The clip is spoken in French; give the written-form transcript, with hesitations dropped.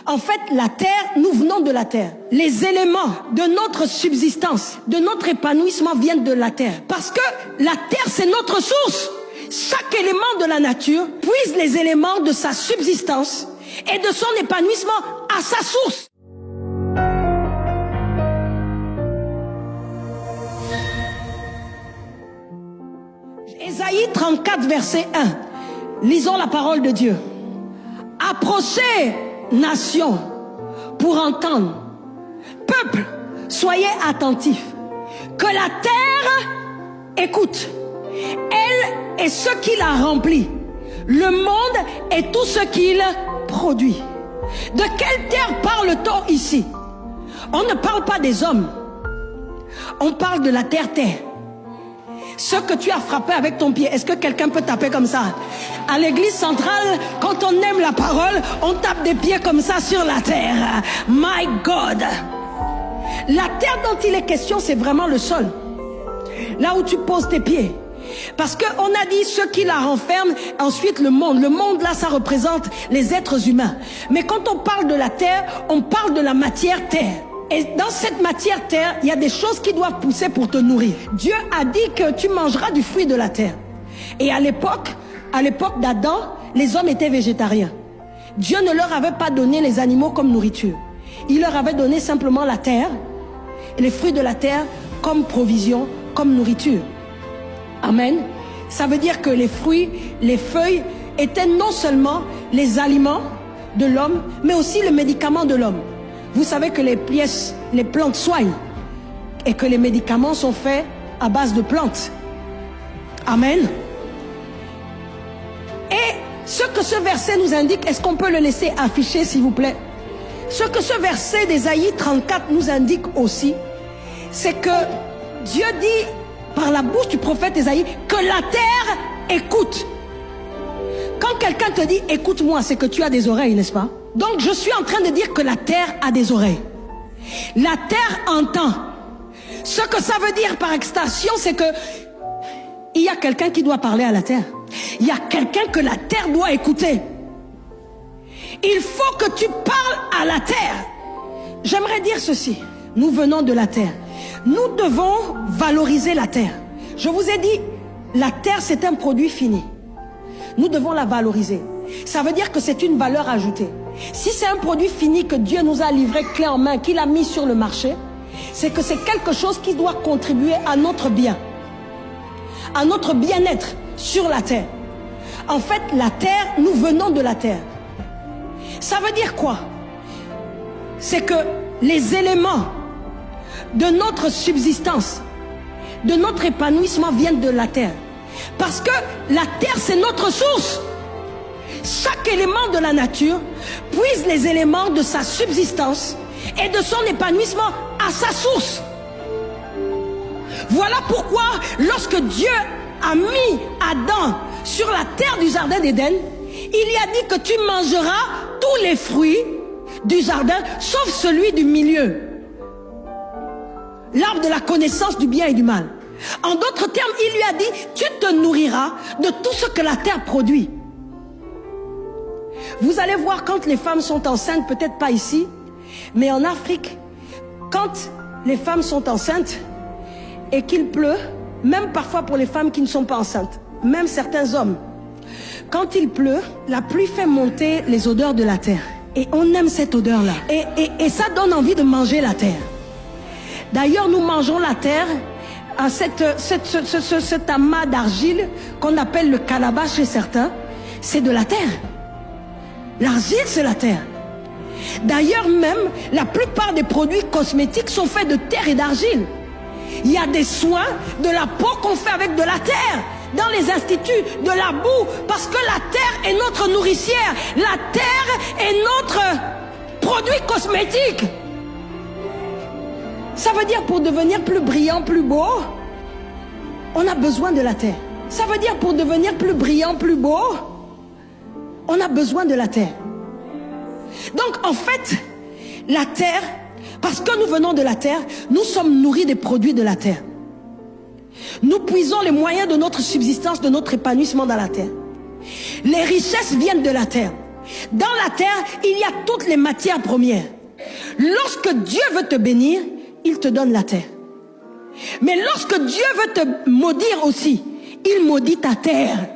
En fait, la terre, nous venons de la terre. Les éléments de notre subsistance, de notre épanouissement viennent de la terre. Parce que la terre, c'est notre source. Chaque élément de la nature puise les éléments de sa subsistance et de son épanouissement à sa source. Ésaïe 34, verset 1. Lisons la parole de Dieu. Approchez, nation, pour entendre. Peuple, soyez attentifs. Que la terre écoute. Elle et ce qui la remplit. Le monde et tout ce qu'il produit. De quelle terre parle-t-on ici? On ne parle pas des hommes. On parle de la terre-terre. Ce que tu as frappé avec ton pied, est-ce que quelqu'un peut taper comme ça? À l'église centrale, quand on aime la parole, on tape des pieds comme ça sur la terre. My God! La terre dont il est question, c'est vraiment le sol. Là où tu poses tes pieds. Parce qu'on a dit ce qui la renferme, ensuite le monde. Le monde là, ça représente les êtres humains. Mais quand on parle de la terre, on parle de la matière terre. Et dans cette matière terre, il y a des choses qui doivent pousser pour te nourrir. Dieu a dit que tu mangeras du fruit de la terre. Et à l'époque d'Adam, les hommes étaient végétariens. Dieu ne leur avait pas donné les animaux comme nourriture. Il leur avait donné simplement la terre, et les fruits de la terre comme provision, comme nourriture. Amen. Ça veut dire que les fruits, les feuilles étaient non seulement les aliments de l'homme, mais aussi le médicament de l'homme. Vous savez que les plantes soignent et que les médicaments sont faits à base de plantes. Amen. Et ce que ce verset nous indique, est-ce qu'on peut le laisser afficher s'il vous plaît? Ce que ce verset d'Ésaïe 34 nous indique aussi, c'est que Dieu dit par la bouche du prophète Ésaïe que la terre écoute. Quand quelqu'un te dit écoute-moi, c'est que tu as des oreilles, n'est-ce pas? Donc je suis en train de dire que la terre a des oreilles. La terre entend. Ce que ça veut dire par extension, c'est que il y a quelqu'un qui doit parler à la terre. Il y a quelqu'un que la terre doit écouter. Il faut que tu parles à la terre. J'aimerais dire ceci. Nous venons de la terre. Nous devons valoriser la terre. Je vous ai dit, la terre c'est un produit fini. Nous devons la valoriser. Ça veut dire que c'est une valeur ajoutée. Si c'est un produit fini que Dieu nous a livré clé en main, qu'il a mis sur le marché, c'est que c'est quelque chose qui doit contribuer à notre bien, à notre bien-être sur la terre. En fait, la terre, nous venons de la terre. Ça veut dire quoi? C'est que les éléments de notre subsistance, de notre épanouissement viennent de la terre. Parce que la terre, c'est notre source. Chaque élément de la nature puise les éléments de sa subsistance et de son épanouissement à sa source. Voilà pourquoi lorsque Dieu a mis Adam sur la terre du jardin d'Éden, il lui a dit que tu mangeras tous les fruits du jardin sauf celui du milieu, l'arbre de la connaissance du bien et du mal. En d'autres termes, il lui a dit tu te nourriras de tout ce que la terre produit. Vous allez voir quand les femmes sont enceintes, peut-être pas ici, mais en Afrique, quand les femmes sont enceintes et qu'il pleut, même parfois pour les femmes qui ne sont pas enceintes, même certains hommes, quand il pleut, la pluie fait monter les odeurs de la terre. Et on aime cette odeur-là. Et ça donne envie de manger la terre. D'ailleurs, nous mangeons la terre à cet amas d'argile qu'on appelle le calabash chez certains. C'est de la terre. L'argile, c'est la terre. D'ailleurs, même, la plupart des produits cosmétiques sont faits de terre et d'argile. Il y a des soins de la peau qu'on fait avec de la terre. Dans les instituts, de la boue. Parce que la terre est notre nourricière. La terre est notre produit cosmétique. Ça veut dire pour devenir plus brillant, plus beau, on a besoin de la terre. Ça veut dire pour devenir plus brillant, plus beau, on a besoin de la terre. Donc en fait, la terre, parce que nous venons de la terre, nous sommes nourris des produits de la terre. Nous puisons les moyens de notre subsistance, de notre épanouissement dans la terre. Les richesses viennent de la terre. Dans la terre, il y a toutes les matières premières. Lorsque Dieu veut te bénir, il te donne la terre. Mais lorsque Dieu veut te maudire aussi, il maudit ta terre.